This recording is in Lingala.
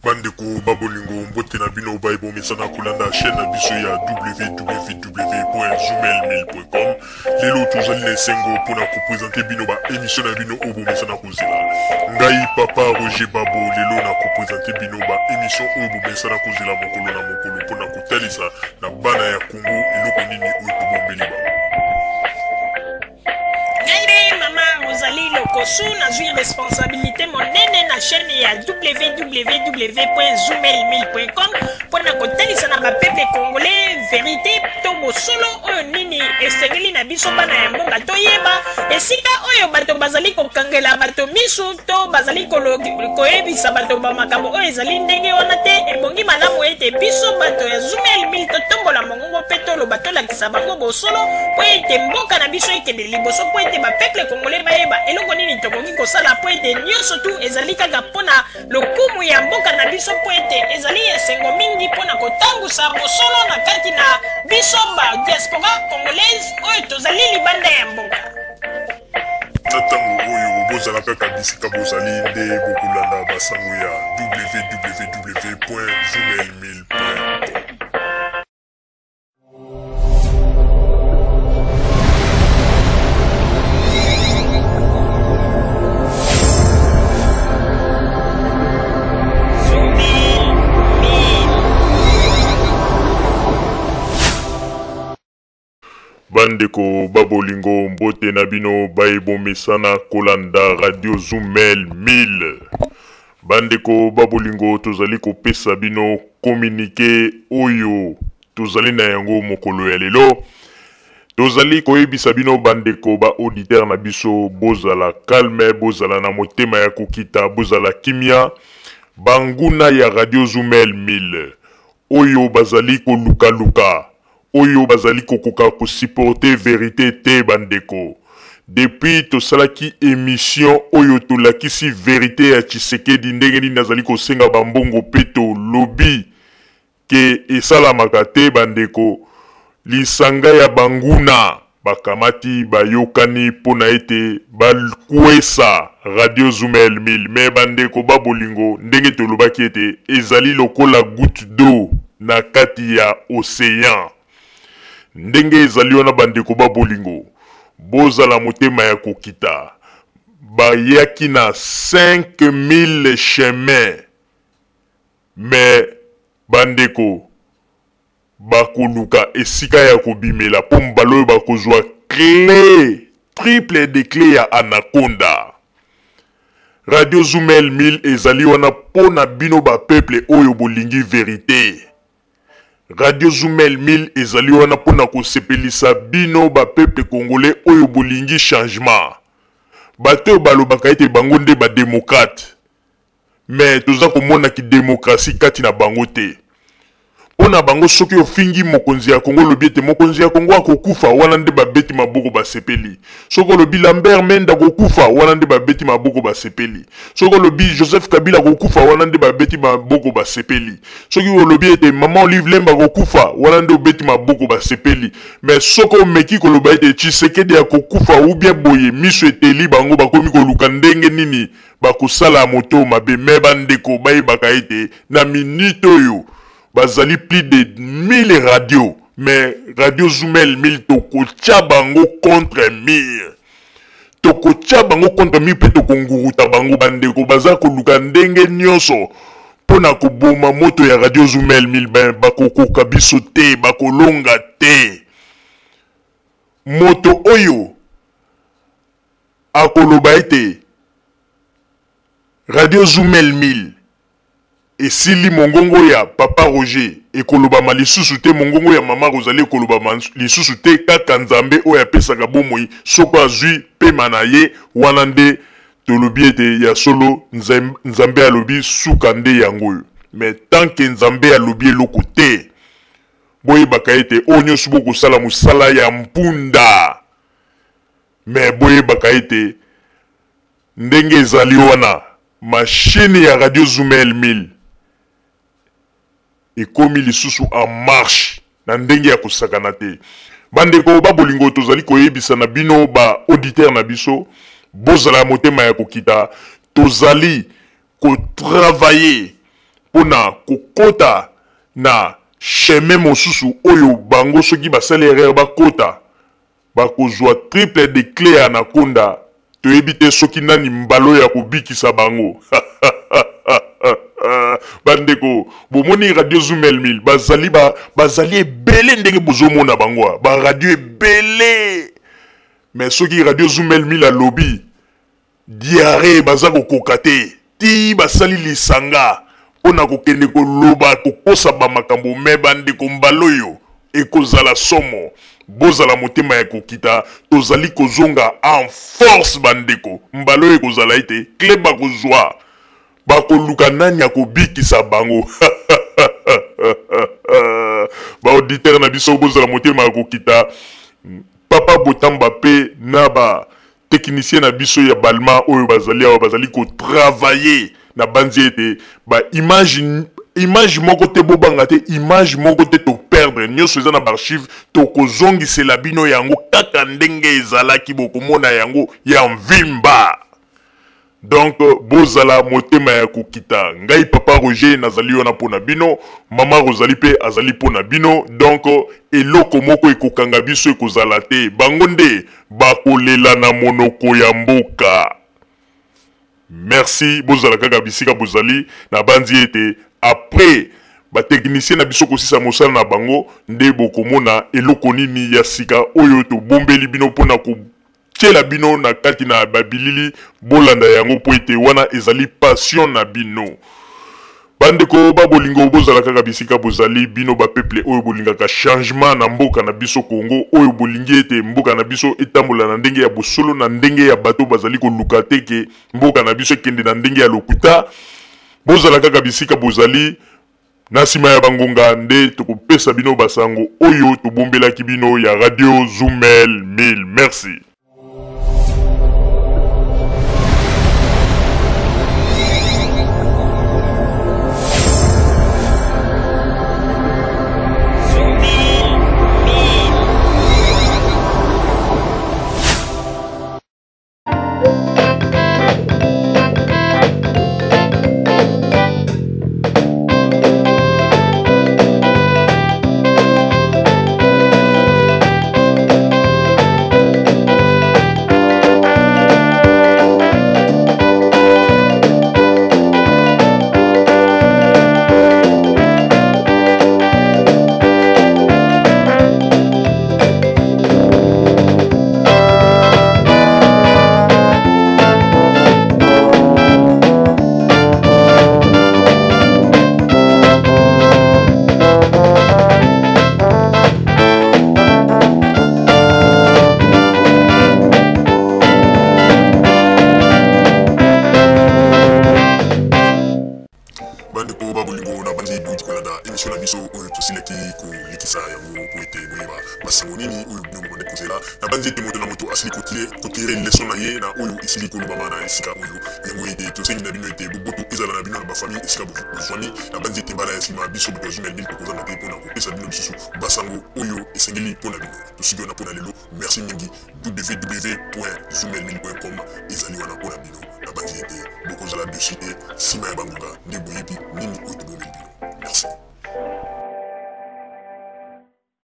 Bandeko babolingo mbote na bino baibo mesana kulanda chaîne na biso ya www.zoomel1000.com. Lelo tozali na esengo pona ko présenter bino ba émission na bino obo mesana kozela. Ngai papa Roger Babo lelo na ko présenter bino ba émission obo mesana kozela mokolo na mokolo pona ko talisa na bana ya Congo eloko nini oyo tobombeli ba. Ozali lokosu nazwi responsabilité monene na chaîne ya www.zoomel1000.com pona kotalisa na bapeple congolais vérité to bosolo oyo nini esengeli na biso bana ya mboka toyeba esika oyo bato bazali kokangela bato misu to bazali koyebisa bato bamakambo oyo ezali ndenge wana te ebongi malamu ete biso bato ya Zoomel 1000 totombola mongongo mpe toloba tolakisa bango bosolo po ete mboka na biso ekende liboso po ete bapeple congolais bayeba eloko nini tokoki kosala po ete nyonso tu ezali kaka mpona lokumu ya mboka na biso po ete ezali esengo mingi mpona kotambusa bosolo na kati na biso ba diaspora congolaise oyo tozali libanda ya mboka. Na ntango oyo bozala kaka bisika bozali nde bokolanda basango ya www.zoomel1000.com. Bandeko babolingo mbote na bino baibo mesana kolanda radio Zoomel 1000. Bandeko babolingo tozali kopesa bino communiqué oyo tozali na yango mokolo ya lelo. Tozali koyebisa bino bandeko ba auditeur na biso bozala calme, bozala na motema ya kokita, bozala kimia. Banguna ya radio Zoomel 1000 oyo bazali koluka oyo bazali kokoka ko supporter vérité te bandeko. Depuis tosalaki émission oyo tolakisi vérité ya Tshisekedi ndenge nini nazali kosenga bambongo peto lobby ke esalamaka te bandeko. Lisanga ya banguna bakamati bayokani pona ete balkwesa radio Zoomel 1000 me bandeko babolingo ndenge tolobaki ete ezali lokola goutte d'eau na kati ya océan. Ndenge ezali wana bandeko babolingo bozala motema ya kokita bayaki na 5000 chemin me bandeko bakoluka esika ya kobimela po mbalo bakozwa clé triple de clé ya anaconda. Radio Zoomel 1000 ezali wana pona bino ba peuple oyo bolingi vérité. Radio Zoomel 1000 ezali wana pona kosepelisa bino ba peuple congolais oyo bolingi changement. Bato balobaka ete bango nde ba démocrate. Mais toza komona ki démocratie kati na bango te. Pona bango soki ofingi mokonzi ya Congo lobi ete mokonzi ya Congo akokufa wana nde babeti maboko basepeli. Soko lobi Lambert Mende akokufa wana nde babeti maboko basepeli. Soko lobi Joseph Kabila akokufa wana nde babeti maboko basepeli. Soki lobi ete Maman Olive Lemba akokufa wana nde obeti maboko basepeli. Mais soko meki koloba ete Tshisekedi akokufa ou bien boye miso eteli bango bakomi koluka ndenge nini bakosala moto mabe me bandeko bayebaka ete na minute oyo bazali plus de 1000 radios, mais radio Zoomel 1000 toko bango contre 1000. Toko bango contre 1000 pe toko nguruta bango bandeko baza koluka ndenge nyonso pona koboma moto ya radio Zoomel 1000 bakokoka biso te bakolonga te. Moto oyo akoloba ete radio Zoomel 1000 esili mongongo ya papa Roger ekoloba malisusu te mongongo ya mama Rosalie ekoloba malisusu te kaka nzambe oyo apesaka bomoi soko azwi pema na ye wana nde tolobi ete ya solo nzambe alobi suka nde yango. Mais tant que nzambe alobi eloko te boyebaka ete oyo nyonso bokosala mosala ya mpunda. Mais boyebaka ete ndenge ezali wana machine ya radio Zoomel 1000 ekomi lisusu en marche na ndenge ya kosakana te. Bandeko babolingo tozali koyebisa na bino ba auditeur na biso bozala motema ya kokita tozali ko travailler pona kokota na chemin mosusu oyo bango soki basali erreur bakota bakozwa triple de clé ya anaconda toyebi te soki nani mbalo ya kobikisa bango bandeko bomoni radio Zoomel 1000 bazali ebele ndenge bozomona bango ba radio ebele mais soki radio Zoomel 1000 alobi diarrhée baza kokoka te ti basali lisanga pona kokende koloba kokosa bamakambo me bandeko mbalo yo ekozala somo bozala motema ya kokita tozali kozonga en force bandeko mbalo ekozala ite clé bakozwa bakoluka nani akobikisa bango baauditeur na biso bozala motema ya kokita papa botamba pe na ba technicien na biso ya balma oyo bazali awa bazali kotravailler na banzi ete ba image moko te bobanga te image moko te to perdre nyonso eza na barchive tokozongisela bino yango kaka ndenge ezalaki bokomona yango ya mvimba. Donc bozala motema ya kokita ngai papa Roger nazali wana pona bino mama Rosalie pe azali pona bino donc eloko moko ekokanga biso ekozala te bango nde bakolela na monoko ya mboka. Merci bozala kaka bisika bozali na banzi ete après ba technicien na biso kosisa mosala na bango nde bokomona eloko nini ya sika oyo to bombeli bino pona ko la bino na kati na babilili bolanda yango po ete wana ezali passion na bino bandeko babolingo bozala kaka bisika bozali bino ba peuple oyo bolingaka changement na mboka na biso Congo oyo bolingi ete mboka na biso etambola na ndenge ya bosolo na ndenge ya bato bazali koluka te ke mboka na biso ekende na ndenge ya lokuta bozala kaka bisika bozali na sima ya bangonga nde tokopesa bino basango oyo tobombelaki bino ya radio Zoomel 1000. Merci. Merci mingi www.zoomel1000.com ezali wana pona bino na banzi ete bokozala dessus sima ya banguka nde boyebi nini oyo tobomeli bino. Merci.